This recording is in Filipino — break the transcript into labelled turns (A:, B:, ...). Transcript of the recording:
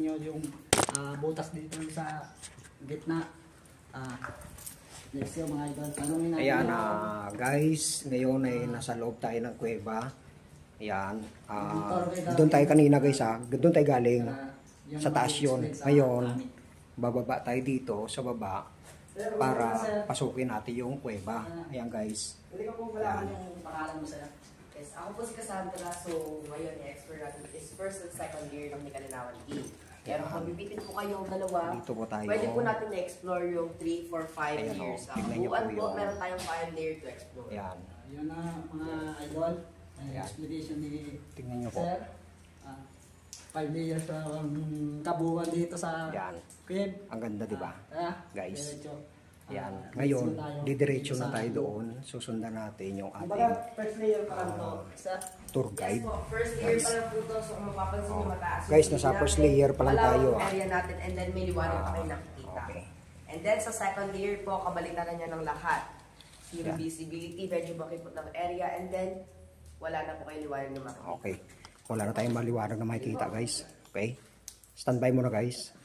A: Yung butas dito sa gitna. Next yung mga idol. Tanungin natin.
B: Ayan guys, ngayon ay nasa loob tayo ng kuweba. Ayan. Doon tayo kanina guys doon tayo galing. Sa taas yun. Ngayon, bababa tayo dito sa baba para pasukin natin yung kuweba. Ayan guys.
A: Pwede ka pong wala yung pangalan mo sa'yo.
C: Yes, ako po si Cassandra. So, ngayon i-explore natin is first and second year ng Nikalinawan D. Pero kung bibitin po kayong dalawa,
B: dito po tayo.
C: pwede po natin na-explore yung 3, 4, 5
B: Ayan,
C: years.
B: tignan niyo po yung...
C: meron tayong 5 layer to explore.
B: Ayan.
A: Yun na mga idol. Explanation ni
B: Tignan niyo po.
A: Sir. 5 layers ang kabuuan dito sa crib.
B: Ang ganda, di ba? Guys.
A: Diretso.
B: Ayan. Ngayon, didiretso na tayo doon. Susundan natin yung ating
A: first layer pa lang to.
B: tour guide.
C: Yes po, first layer pa lang po to. So kung mapapansin nyo mataas.
B: Guys, nasa first layer pa lang tayo.
C: Area natin and then may liwanag pa kayo nakikita.
B: Okay.
C: And then sa second layer po, kabalitan na niya ng lahat. Yung visibility, medyo makipot ng area and then wala na po kayo liwanag na makikita.
B: Okay. Wala na tayong maliwanag na makikita guys. Okay. Standby muna guys.